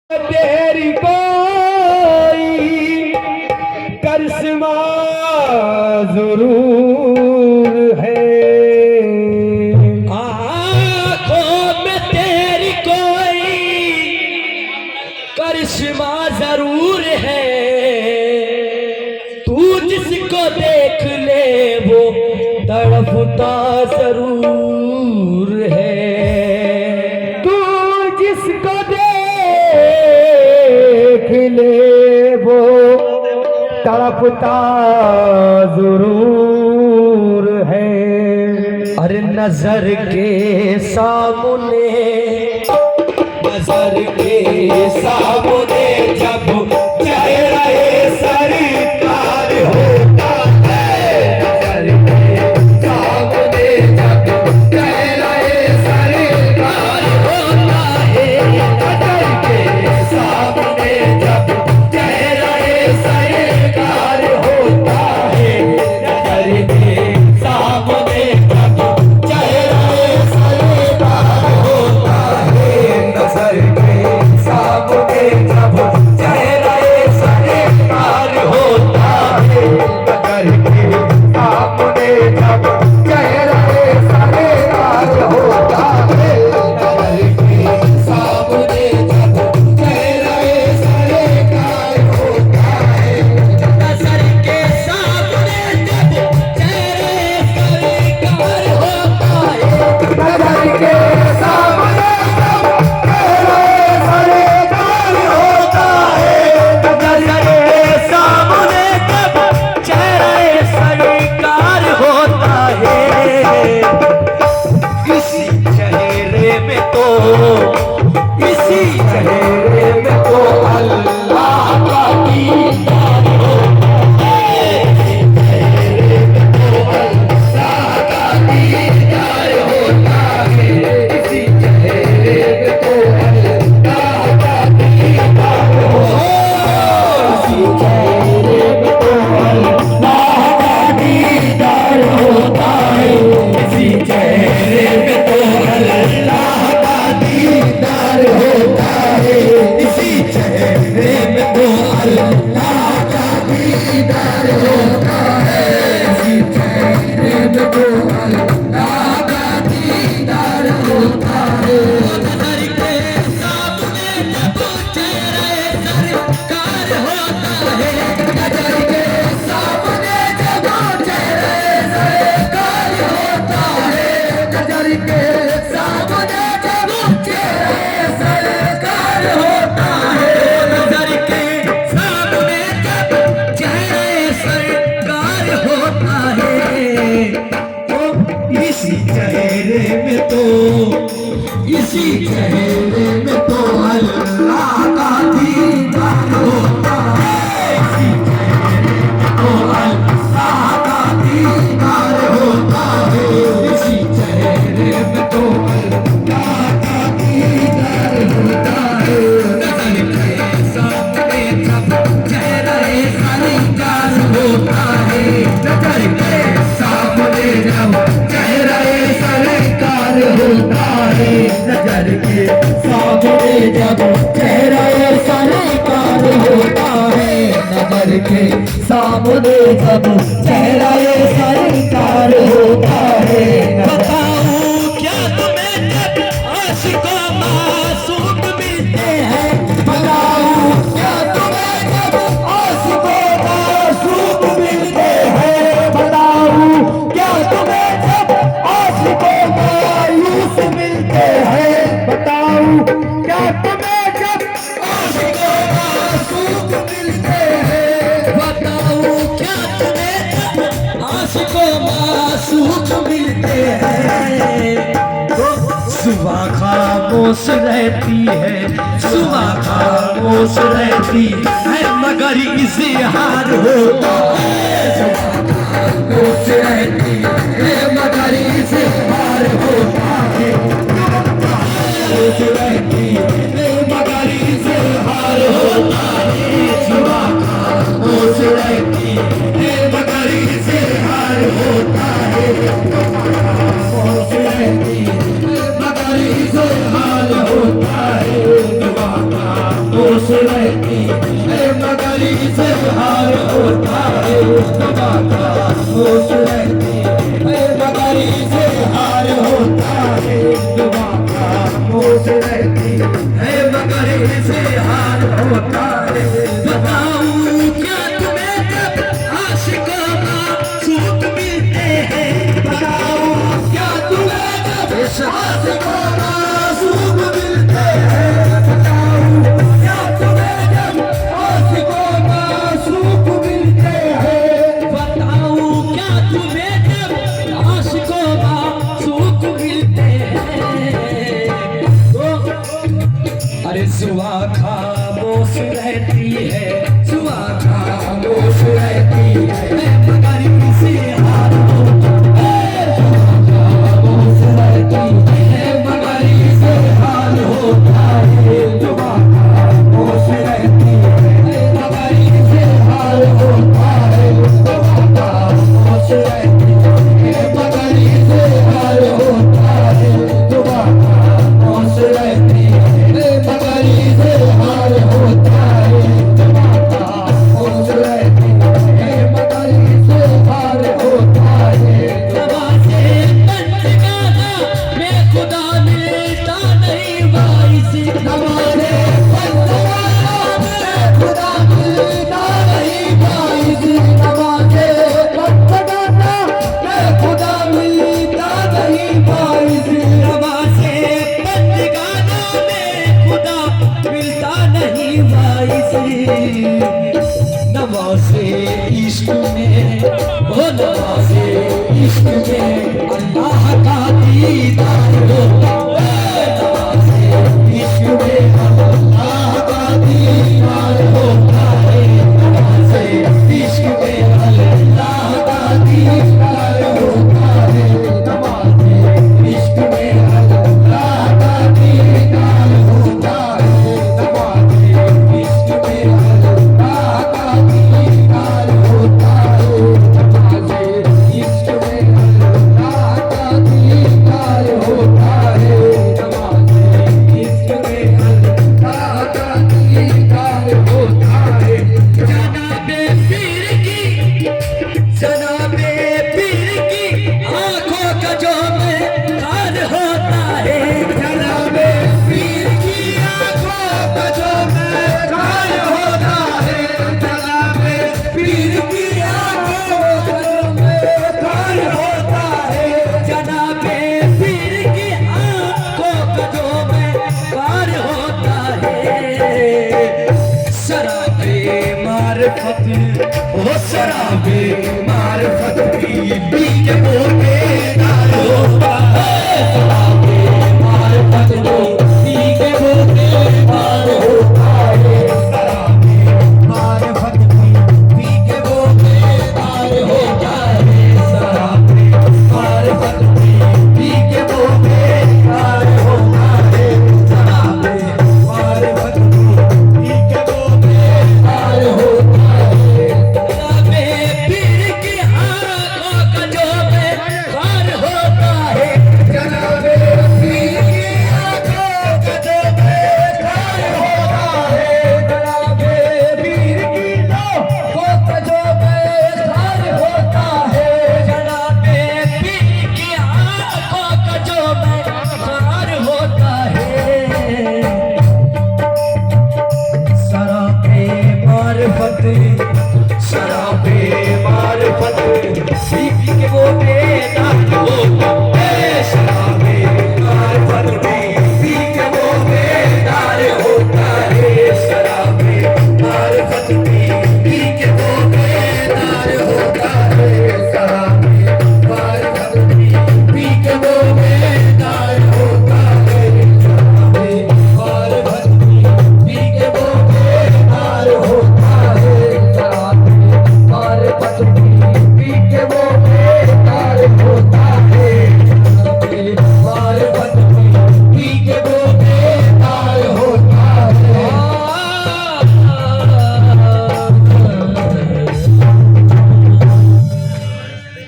तेरी कोई करिश्मा जरूर है। आँखों में तेरी कोई करिश्मा जरूर है। तू जिसको देख ले वो तड़पता जरूर है। तू जिसको देख ले वो तड़पता जरूर है। अरे नजर के सामने, नजर के सामने जब चेहरे सरकार होता है, नजर के सामने जब चेहरे सरकार होता है, नजर के सामने जब चेहरे सरकार होता है, नजर के सामने जब चेहरे सरकार होता है, नजर के सामने जब चेहरे सरकार होता है, नजर के सामने जब चेहरे सरकार होता है, नजर के सामने जब चेहरे सरकार होता है, नजर के सामने जब चेहरे सरकार होता है, नजर के सामने इसी चेहरे में तो अल्लाह का दीदार होता है, इसी चेहरे में तो अल्लाह का दीदार होता है, इसी चेहरे में तो अल्लाह का दीदार होता है, इसी चेहरे में तो अल्लाह का दीदार होता है, इसी चेहरे में तो अल्लाह दीदार होता है, इसी चेहरे में तो अल्लाह का दीदार होता है, इसी चेहरे में तो अल्लाह का दीदार होता है। नजर के सामने जब चेहरे सरकार होता है, नजर के सामने जब चेहरे सरकार होता है, नजर के सामने जब चेहरे सरकार होता है, नजर के सामने जब चेहरे सरकार होता है, तो इसी चेहरे में तो, इसी चेहरे में तो अल्लाह का दीदार होता है, इसी चेहरे में तो अल्लाह का दीदार होता है, इसी चेहरे में तो अल्लाह का दीदार होता है, नजर के सामने जब चेहरे सरकार होता है, नजर के सामने जब चेहरे सरकार होता है, नजर के सामने जब चेहरे सरकार होता है, नजर के सामने जब चेहरे सरकार होता है। बताओ क्या तुम्हें जब आशिकों मासूम मिलते हैं, बताओ क्या तुम्हें जब आशिकों मासूम मिलते हैं, बताओ क्या तुम्हें जब आशिकों मायूस मिलते हैं, बताओ क्या तुम्हें जब आशिकों मासूम मिलते हैं, बताओ क्या तुम्हें जब आशिकों मासूम मिलते हैं, तो सुबह खामोश रहती है, सुबह खामोश रहती है, मगर इज़हार होता है, सुबह खामोश रहती है, मगर इज़हार होता है, खामोश रहती है, मगर इज़हार होता है, सुबह खामोश रहती है, मगर इज़हार होता है, खामोश रहती है, मगर इज़हार होता है, दुआ खामोश रहती है मगर इजहार होता है तवा खामोश रहती है मगर इजहार होता है तवा खामोश रहती है मगर इजहार होता है बताऊं क्या तुम्हें जब आशिकों का सुख मिलते हैं बताऊं क्या तुम्हें जब आशिकों का सुख मिलते हैं बताऊं क्या तुम्हें जब आशिकों का सुख मिलते हैं बताऊं क्या तुम्हें जब आशिकों का सुख मिलते हैं अरे सुआ खामोश रहती है सुआ खामोश रहती है मगर किसी हाल खामोश रहती है मगर किसी हाल होता है सुआ खामोश रहती है मगर किसी हाल होता है सुआ खामोश रहती है मगर किसी हाल होता है सुआ खामोश रहती है मगर इसे हाल होता है जमाता खामोश रहती है मगर इसे हाल होता है जमा से पंचगाना में खुदा मिलता नहीं वाइसी हमारे पंचगाना में खुदा मिलता नहीं वाइसी हमारे पंचगाना में खुदा मिलता नहीं वाइसी हमारे पंचगाना में खुदा मिलता नहीं वाइसी नवासे इश्क में वो नवासे इश्क में अल्लाह का दीदार होता है नवासे इश्क में अल्लाह का दीदार होता है नवासे इश्क में अल्लाह का दीदार होता है नवासे इश्क में अल्लाह का दीदार होता है नवासे इश्क में अल्लाह का दीदार होता है नवासे इश्क में अल्लाह का दीदार होता है नवासे इश्क में अल्लाह का दीदार होता है जनाबे पीर की आंखों का जो मेहमान होता है जनाबे पीर की आंखों का जो मेहमान होता है जनाबे पीर की आंखों का जो मेहमान होता है जनाबे पीर की आंखों का जो मेहमान होता है शराबे मार्फत वो शराबे मार्फत की